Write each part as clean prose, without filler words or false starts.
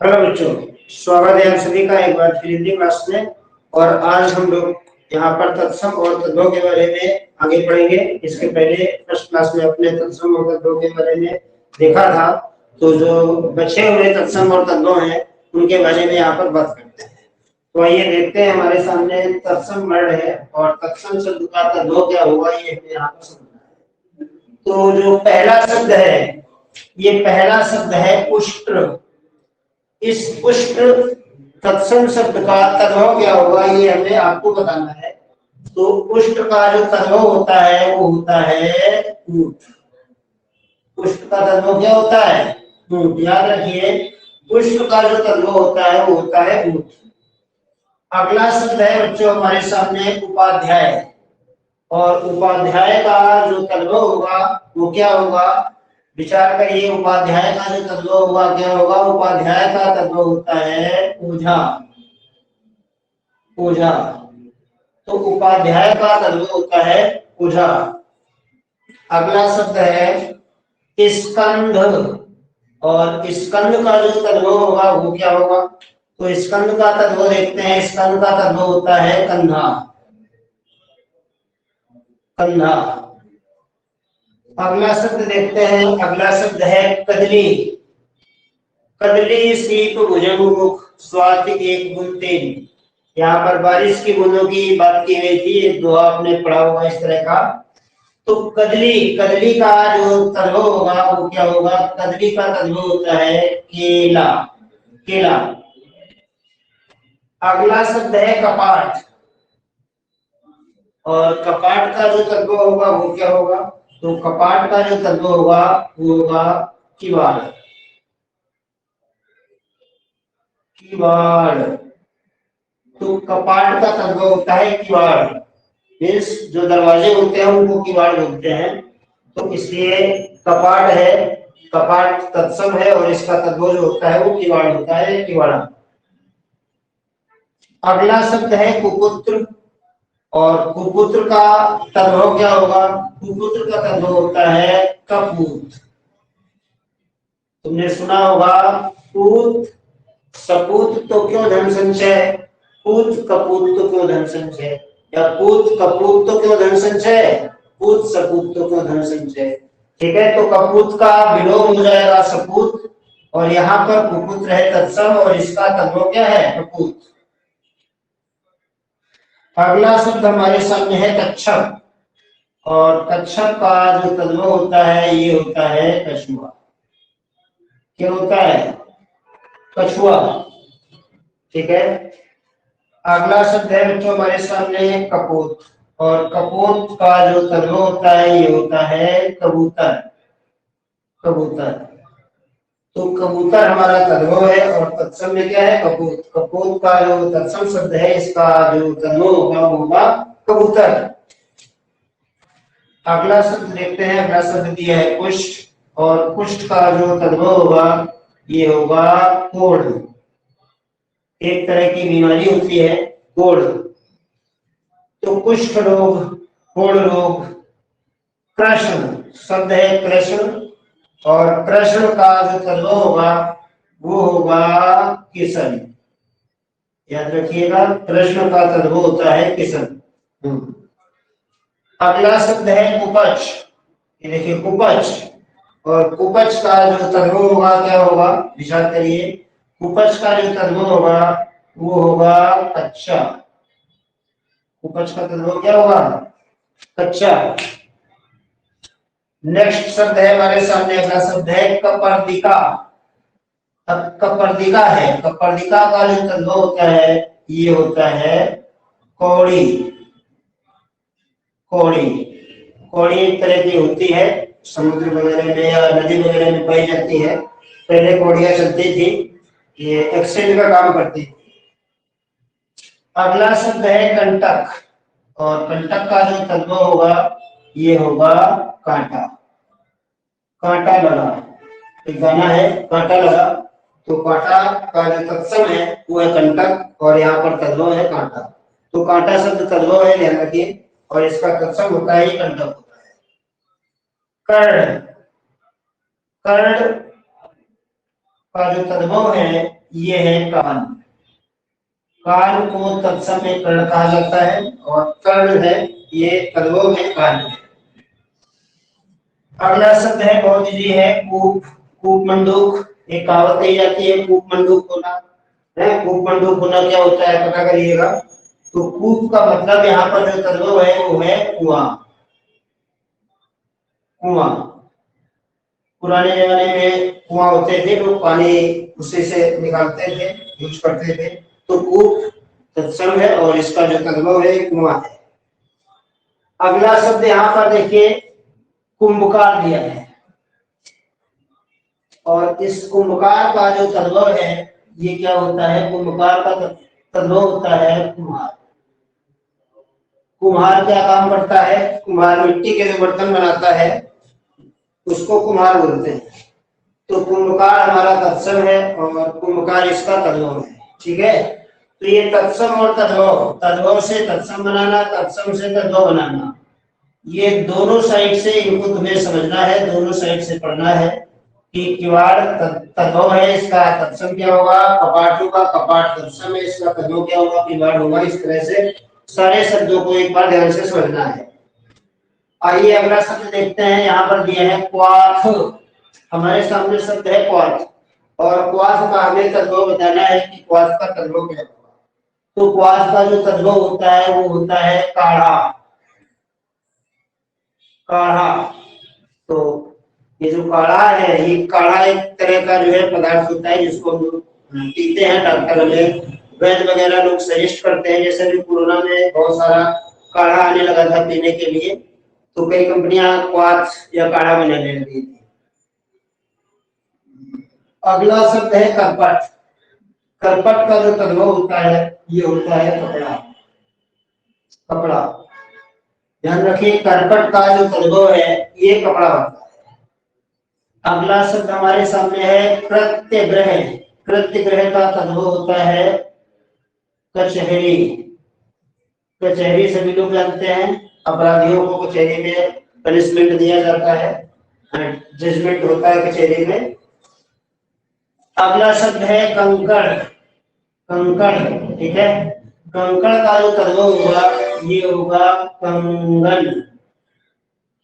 Hello बच्चों, स्वागत है आप सभी का एक बार फिर हिंदी क्लास में। और आज हम लोग यहाँ पर तत्सम और तद्भव के बारे में आगे पढ़ेंगे। इसके पहले फर्स्ट क्लास में अपने तत्सम और तद्भव के बारे में देखा था, तो जो बचे हुए तत्सम और तद्भव हैं उनके बारे में यहाँ पर बात करते हैं। तो आइए देखते हैं, हमारे सामने तत्सम वर्ड है और तत्सम शब्द का तद्भव क्या होगा ये हमें यहाँ पर समझना है। तो जो पहला शब्द है, ये पहला शब्द है उष्ट्र। इस पुष्ट तत्सम शब्द का तद्भव क्या होगा ये हमें आपको बताना है। तो पुष्ट का जो तद्भव होता है वो होता है ऊंट। पुष्ट का तद्भव क्या होता है? ऊंट। याद रखिए, पुष्ट का जो तद्भव होता है वो होता है ऊंट। अगला शब्द है बच्चों हमारे सामने उपाध्याय। और उपाध्याय का जो तद्भव होगा वो क्या होगा? विचार करिए, उपाध्याय का जो तद्भव होगा क्या होगा? उपाध्याय का तद्भव होता है ओझा। ओझा। तो उपाध्याय का तद्भव होता है ओझा। अगला शब्द है स्कंध। और स्कंद का जो तद्भव होगा वो क्या होगा? तो स्कंद का तद्भव देखते हैं। स्कंद का तद्भव होता है कंधा। कंधा। अगला शब्द देखते हैं। अगला शब्द है कदली। कदली सीप भुजंग मुख स्वाति एक गुण तेज। यहाँ पर बारिश की बूंदों की बात की गई थी, एक दोहा आपने पढ़ा होगा इस तरह का। तो कदली, कदली का जो तद्भव होगा वो क्या होगा? कदली का तद्भव होता है केला। केला। अगला शब्द है कपाट। और कपाट का जो तद्भव होगा वो क्या होगा? तो कपाट का जो तद्भव होगा वो होगा किवाड़। किवाड़। तो कपाट का तद्भव होता है किवाड़। मीन्स जो दरवाजे होते हैं उनको किवाड़ बोलते हैं। तो इसलिए कपाट है, कपाट तत्सम है और इसका तद्भव जो होता है वो किवाड़ होता है, किवाड़ा। अगला शब्द है कुपुत्र। और कुपुत्र का तद्भव क्या होगा? कुपुत्र का तद्भव होता है कपूत। तुमने सुना होगा, पूत सपूत तो क्यों धन संचय, पूत कपूत तो क्यों धन संचय, या पूत कपूत तो क्यों धन संचय, पूत सपूत तो क्यों धन संचय। ठीक है, तो कपूत का विलोम हो जाएगा सपूत। और यहाँ पर कुपुत्र है तत्सम और इसका तद्भव क्या है? कपूत। अगला शब्द हमारे सामने है कच्छप। और कच्छप का जो तद्भव होता है ये होता है कछुआ। क्या होता है? कछुआ। ठीक है। अगला शब्द है बच्चों हमारे सामने कपोत। और कपोत का जो तद्भव होता है ये होता है कबूतर। कबूतर। तो कबूतर हमारा तद्भव है और तत्सम में क्या है? कपोत। कपोत का जो तत्सम शब्द है इसका जो तद्भव होगा वो होगा कबूतर। अगला शब्द देखते हैं। अगला शब्द दिया है कुष्ठ। और कुष्ठ का जो तद्भव होगा ये होगा कोढ़। एक तरह की बीमारी होती है कोढ़। तो कुष्ठ रोग, कोढ़ रोग। कृष्ण शब्द है कृष्ण। और कृष्ण का जो तद्भव होगा वो होगा किशन। याद रखिएगा, कृष्ण का तद्भव होता है किशन। अगला शब्द है कुपच। ये देखिए कुपच। और कुपच का जो तद्भव होगा क्या होगा? विचार करिए, कुपच का जो तद्भव होगा वो होगा कच्चा। कुपच का तद्भव क्या होगा? कच्चा। नेक्स्ट शब्द है हमारे सामने। अगला शब्द है कपर्दिका। अब कपर्दिका है। कपर्दिका का जो तद्भव होता है ये होता है कौड़ी। कौड़ी। कौड़ी एक तरह की होती है, समुद्र वगैरह में या नदी वगैरह में पाई जाती है। पहले कौड़ियां चलती थी, ये एक्सचेंज का काम करती थी। अगला शब्द है कंटक। और कंटक का जो तद्भव होगा ये होगा कांटा। कांटा लगा, एक गाना है कांटा लगा। तो कांटा का जो तत्सम है वो है कंटक और यहाँ पर तद्भव है कांटा। तो कांटा शब्द तद्भव है, ध्यान रखिए। और इसका तत्सम होता है कंटक होता है। कर्ण। कर्ण का जो तद्भव है ये है कान। कान को तत्सम में कर्ण कहा जाता है और कर्ण है ये तद्भव है कान। अगला शब्द है बहुत इजी है कूप। कूप मंडूक, एक कहावत कही जाती है कूप मंडूक होना है। कूप मंडूक होना क्या होता है पता करिएगा। तो कूप का मतलब यहाँ पर जो तद्भव है वो है कुआं। कुआं, पुराने जमाने में कुआं होते थे, लोग पानी उसी से निकालते थे, यूज करते थे। तो कूप तत्सम है और इसका जो तद्भव है कुआं है। अगला शब्द यहाँ पर देखिए कुंभकार दिया है और इस कुंभकार का जो तद्भव है ये क्या होता है। कुंभकार का तद्भव होता है कुम्हार। कुम्हार क्या काम करता है। कुम्हार मिट्टी के जो बर्तन बनाता है उसको कुम्हार बोलते हैं। तो कुंभकार हमारा तत्सम है और कुंभकार इसका तद्भव है। ठीक है, तो ये तत्सम और तद्भव, तद्भव से तत्सम बनाना, तत्सम से तद्भव बनाना, ये दोनों साइड से इनको तुम्हें समझना है, दोनों साइड से पढ़ना है कि किवाड़ तद्भव है, इसका तत्सम क्या होगा। कपाट होगा, कपाट तत्सम है, इसका तद्भव क्या होगा, किवाड़ होगा। इस तरह से सारे शब्दों को एक बार ध्यान से समझना है। आइए अगला शब्द देखते हैं। यहाँ पर दिया है क्वाथ। हमारे सामने शब्द है क्वाथ और क्वाथ का हमें तद्भव बताना है कि क्वाथ का तद्भव क्या होगा। तो क्वाथ का जो तद्भव होता है वो होता है काढ़ा। काढ़ा, तो ये जो काढ़ा है, ये काढ़ा एक तरह का जो है पदार्थ होता है जिसको हम लोग पीते हैं। डॉक्टर हमें वैद्य वगैरह लोग सजेस्ट करते हैं। जैसे भी कोरोना में बहुत सारा काढ़ा आने लगा था पीने के लिए, तो कई कंपनियां क्वाथ या काढ़ा बनाने लगी थी। अगला शब्द है करपट। करपट का जो तद्भव होता है ये होता है कपड़ा। कपड़ा, ध्यान रखिए करपट का जो तद्भव है ये कपड़ा होता है। अगला शब्द हमारे सामने है कृत्यग्रह। कृत्यग्रह का तद्भव होता है कचहरी। कचहरी सभी लोग जानते हैं, अपराधियों को कचहरी में पनिशमेंट दिया जाता है, जजमेंट होता है कचहरी में। अगला शब्द है कंकड़। कंकड़, ठीक है, कंकड़ का जो तद्भव होगा ये होगा कंगन।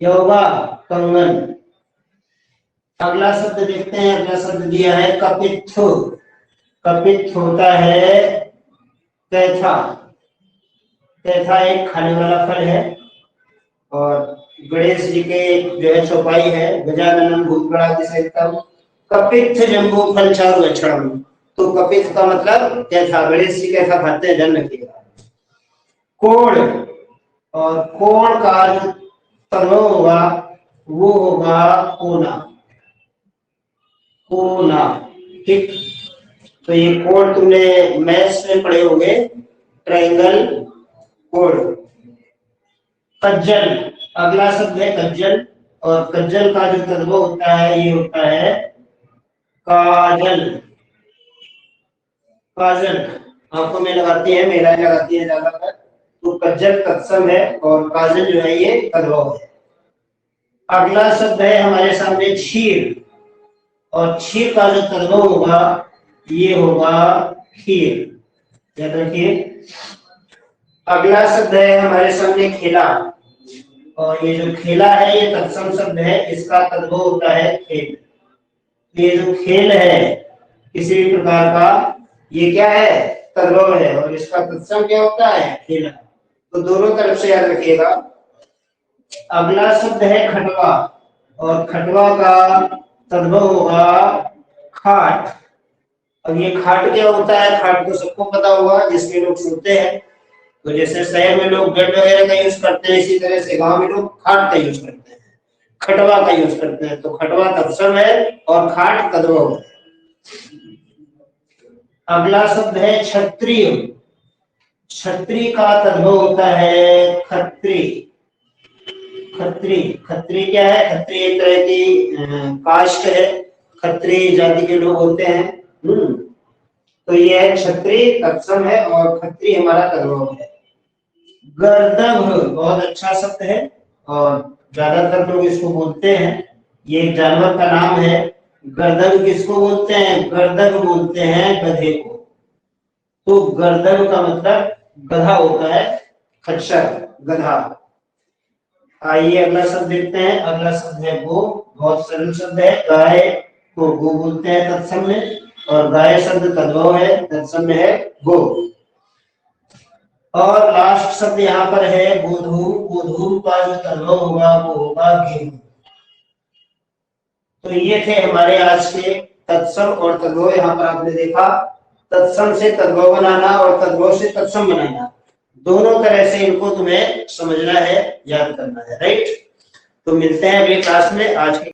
क्या होगा, कंगन। अगला शब्द देखते हैं। अगला शब्द दिया है कपित्थ। कपित्थ होता है कैथा। कैथा एक खाने वाला फल है और गणेश जी के जो है चौपाई है, गजाननम भूतगणाधिसेवितम कपित्थ जम्बो फल चारु अक्षरम। तो कपित्थ का मतलब कैथा, गणेश जी कैथा खाते हैं, ध्यान रखिएगा। कोण, और कोण का जो तद्भव होगा वो होगा कोना। कोना, ठीक। तो ये कोण तुमने मैथ्स में पढ़े होंगे, ट्रायंगल कोण। कज्जल, अगला शब्द है कज्जल और कज्जल का जो तद्भव होता है ये होता है काजल। काजल आंखों में लगाती है, महिलाएं लगाती है ज्यादातर। तो कज्जल तत्सम है और काजल जो है ये तद्भव है। अगला शब्द है हमारे सामने क्षीर और क्षीर का जो तद्भव होगा ये होगा खीर। याद रखिए। अगला शब्द है हमारे सामने खेला और ये जो खेला है ये तत्सम शब्द है, इसका तद्भव होता है खेल। ये जो खेल है किसी भी प्रकार का ये क्या है, तद्भव है और इसका तत्सम क्या होता है, खेला। तो दोनों तरफ से याद रखिएगा। अगला शब्द है खटवा और खटवा का तद्भव होगा खाट। अब ये खाट क्या होता है, खाट तो सबको पता होगा जिसमें लोग सोते हैं। तो जैसे शहर में लोग बेड वगैरह का यूज करते हैं, इसी तरह से गांव में लोग खाट का यूज करते हैं, खटवा का यूज करते हैं। तो खटवा तत्सम है और खाट तद्भव है। अगला शब्द है क्षत्रिय। क्षत्रिय का तद्भव होता है खत्री। खत्री, खत्री क्या है, खत्री एक तरह की कास्ट है, खत्री जाति के लोग होते हैं। तो ये है क्षत्रिय तत्सम है और खत्री हमारा तद्भव है। गर्दभ बहुत अच्छा शब्द है और ज्यादातर लोग इसको बोलते हैं। ये एक जानवर का नाम है, गर्दभ किसको बोलते हैं? गर्दभ बोलते हैं गधे को। तो गर्दभ का मतलब गधा होता है, खच्चर, गधा। आइए अगला शब्द देखते हैं। अगला शब्द है गो। बहुत सरल शब्द है। गाय को गो बोलते हैं तत्सम में, और गाय शब्द तद्भव है, तत्सम में है गो। और लास्ट शब्द यहाँ पर है गोधूम। गोधूम का जो तद्भव होगा वो होगा गेहूं। तो ये थे हमारे आज के तत्सम और तद्भव। यहाँ पर आपने देखा तत्सम से तद्भव बनाना और तद्भव से तत्सम बनाना, दोनों तरह से इनको तुम्हें समझना है, याद करना है, राइट। तो मिलते हैं अगली क्लास में। आज की